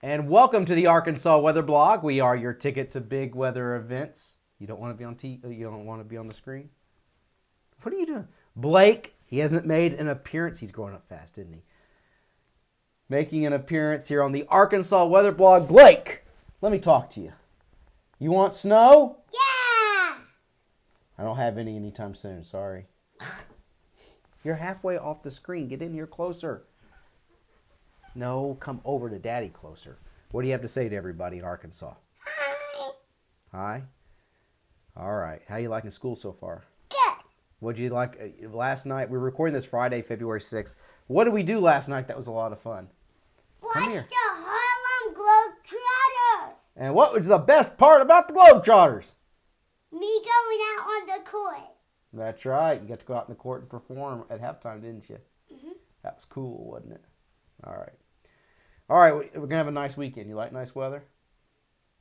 And welcome to the Arkansas Weather Blog. We are your ticket to big weather events. You don't want to be on you don't want to be on the screen? What are you doing? Blake, he hasn't made an appearance. He's growing up fast, isn't he? Making an appearance here on the Arkansas Weather Blog. Blake, let me talk to you. You want snow? Yeah! I don't have any anytime soon, sorry. You're halfway off the screen. Get in here closer. No, come over to Daddy closer. What do you have to say to everybody in Arkansas? Hi. Hi? All right. How you liking school so far? Good. What'd you like last night? We're recording this Friday, February 6th. What did we do last night that was a lot of fun? Watch here. the Harlem Globetrotters. And what was the best part about the Globetrotters? Me going out on the court. That's right. You got to go out in the court and perform at halftime, didn't you? Mm-hmm. That was cool, wasn't it? All right. All right, we're going to have a nice weekend. You like nice weather?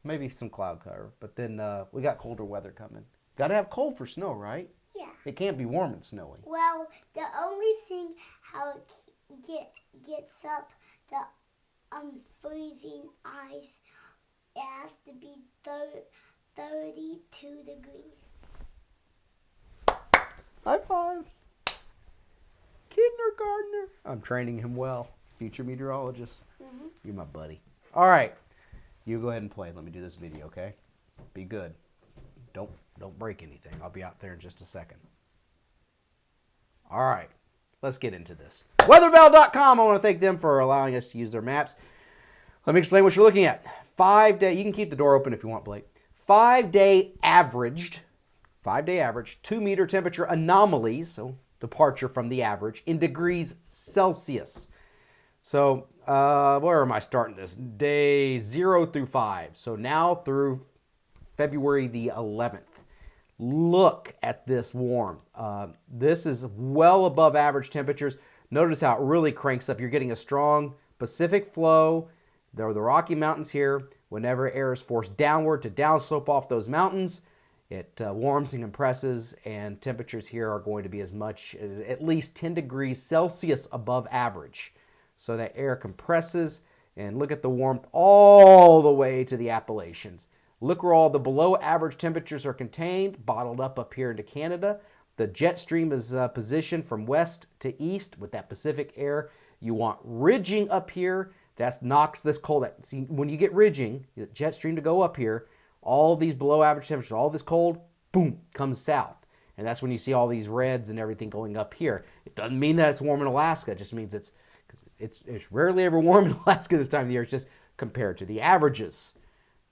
Maybe some cloud cover, but then we got colder weather coming. Got to have cold for snow, right? Yeah. It can't be warm and snowy. Well, the only thing how it gets up the freezing ice, it has to be 32 degrees. High five. Kindergartner. I'm training him well. Future meteorologist. Mm-hmm. You're my buddy. All right. You go ahead and play. Let me do this video, okay? Be good. Don't break anything. I'll be out there in just a second. All right. Let's get into this. Weatherbell.com. I want to thank them for allowing us to use their maps. Let me explain what you're looking at. 5-day. You can keep the door open if you want, Blake. 5-day averaged. 5-day average. 2-meter temperature anomalies. So departure from the average in degrees Celsius. So where am I starting this? Day 0 through 5. So now through February the 11th. Look at this warm. This is well above average temperatures. Notice how it really cranks up. You're getting a strong Pacific flow. There are the Rocky Mountains here. Whenever air is forced downward to downslope off those mountains, it warms and compresses, and temperatures here are going to be as much as at least 10 degrees Celsius above average. So that air compresses, and look at the warmth all the way to the Appalachians. Look where all the below average temperatures are contained, bottled up here into Canada. The jet stream is positioned from west to east with that Pacific air. You want ridging up here. That knocks this cold. See, when you get ridging, the jet stream to go up here, all these below average temperatures, all this cold, boom, comes south. And that's when you see all these reds and everything going up here. It doesn't mean that it's warm in Alaska. It just means it's rarely ever warm in Alaska this time of the year. It's just compared to the averages,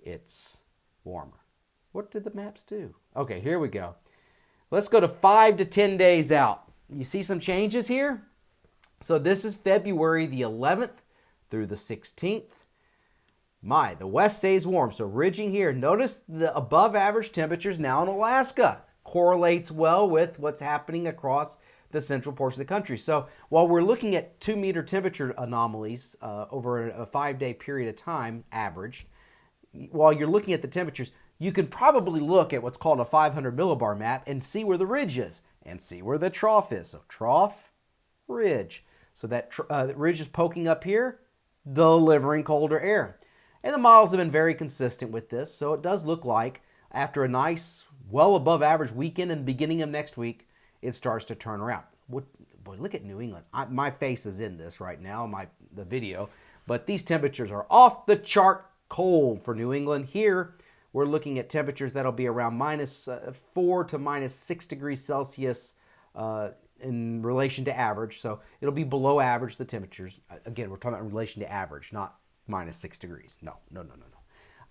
it's warmer. What did the maps do? Okay, here we go. Let's go to 5 to 10 days out. You see some changes here? So this is February the 11th through the 16th. The west stays warm, so ridging here. Notice the above average temperatures now in Alaska. Correlates well with what's happening across the central portion of the country. So while we're looking at 2-meter temperature anomalies over a 5-day period of time, average, while you're looking at the temperatures, you can probably look at what's called a 500 millibar map and see where the ridge is and see where the trough is. So trough, ridge. So that ridge is poking up here, delivering colder air. And the models have been very consistent with this, so it does look like after a nice, well above average weekend and the beginning of next week, it starts to turn around. Boy, look at New England. My face is in this right now, the video, but these temperatures are off the chart cold for New England. Here, we're looking at temperatures that'll be around -4 to -6 degrees Celsius in relation to average, so it'll be below average, the temperatures. Again, we're talking about in relation to average, not -6 degrees. No.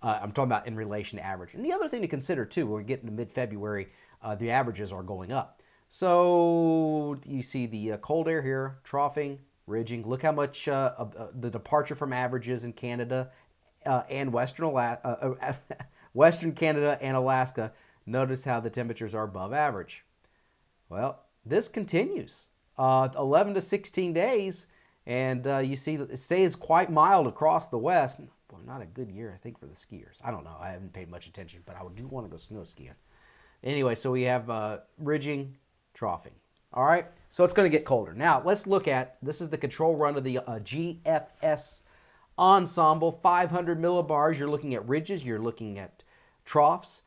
I'm talking about in relation to average. And the other thing to consider, too, when we're getting to mid-February, the averages are going up. So you see the cold air here, troughing, ridging. Look how much the departure from averages in Canada and Western Canada and Alaska. Notice how the temperatures are above average. Well, this continues 11 to 16 days. And you see that it stays quite mild across the west. Well, not a good year, I think, for the skiers. I don't know. I haven't paid much attention, but I do want to go snow skiing. Anyway, so we have ridging, troughing. All right, so it's going to get colder. Now, let's look at, this is the control run of the GFS ensemble, 500 millibars. You're looking at ridges. You're looking at troughs.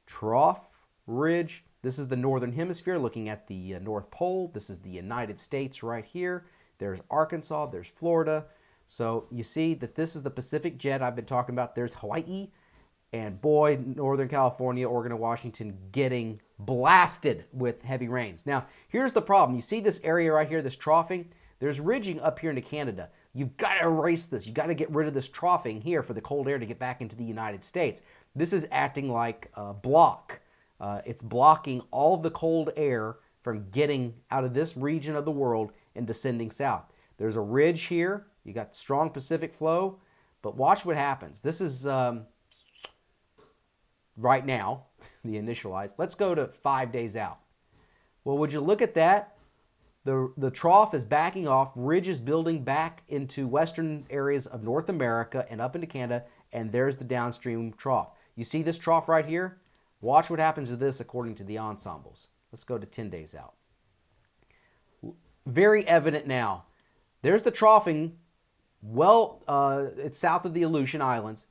Trough, ridge. This is the northern hemisphere looking at the North Pole. This is the United States right here. There's Arkansas. There's Florida. So you see that this is the Pacific jet I've been talking about. There's Hawaii. And boy, Northern California, Oregon, and Washington getting blasted with heavy rains. Now, here's the problem. You see this area right here, this troughing? There's ridging up here into Canada. You've got to erase this. You've got to get rid of this troughing here for the cold air to get back into the United States. This is acting like a block. It's blocking all of the cold air from getting out of this region of the world and descending south. There's a ridge here. You got strong Pacific flow. But watch what happens. This is... right now, the initialized. Let's go to 5 days out. Well, would you look at that? The trough is backing off. Ridge is building back into western areas of North America and up into Canada, and there's the downstream trough. You see this trough right here? Watch what happens to this according to the ensembles. Let's go to 10 days out. Very evident now. There's the troughing. Well, it's south of the Aleutian Islands.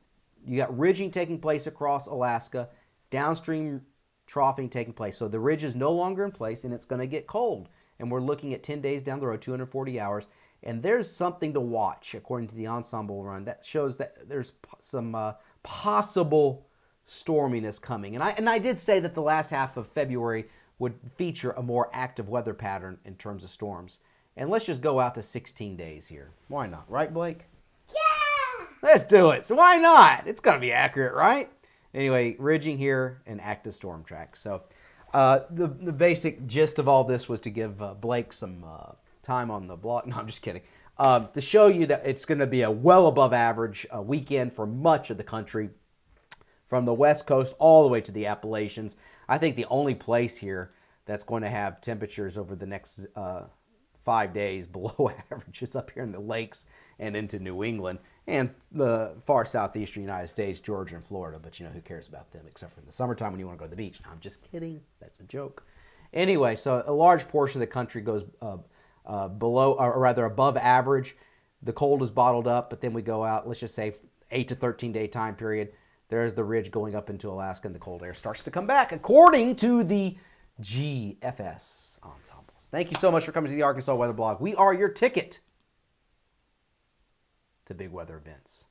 You got ridging taking place across Alaska, downstream troughing taking place. So the ridge is no longer in place, and it's going to get cold. And we're looking at 10 days down the road, 240 hours. And there's something to watch, according to the ensemble run, that shows that there's some possible storminess coming. And I did say that the last half of February would feature a more active weather pattern in terms of storms. And let's just go out to 16 days here. Why not? Right, Blake? Yeah! Let's do it. So why not? It's going to be accurate, right? Anyway, ridging here and active storm track. So the basic gist of all this was to give Blake some time on the blog. No, I'm just kidding. To show you that it's going to be a well above average weekend for much of the country, from the West Coast all the way to the Appalachians. I think the only place here that's going to have temperatures over the next 5 days below average is up here in the lakes and into New England and the far southeastern United States, Georgia and Florida. But, who cares about them except for in the summertime when you want to go to the beach? No, I'm just kidding. That's a joke. Anyway, so a large portion of the country goes below, or rather above average. The cold is bottled up, but then we go out, let's just say 8 to 13 day time period. There's the ridge going up into Alaska, and the cold air starts to come back, according to the GFS ensembles. Thank you so much for coming to the Arkansas Weather Blog. We are your ticket to big weather events.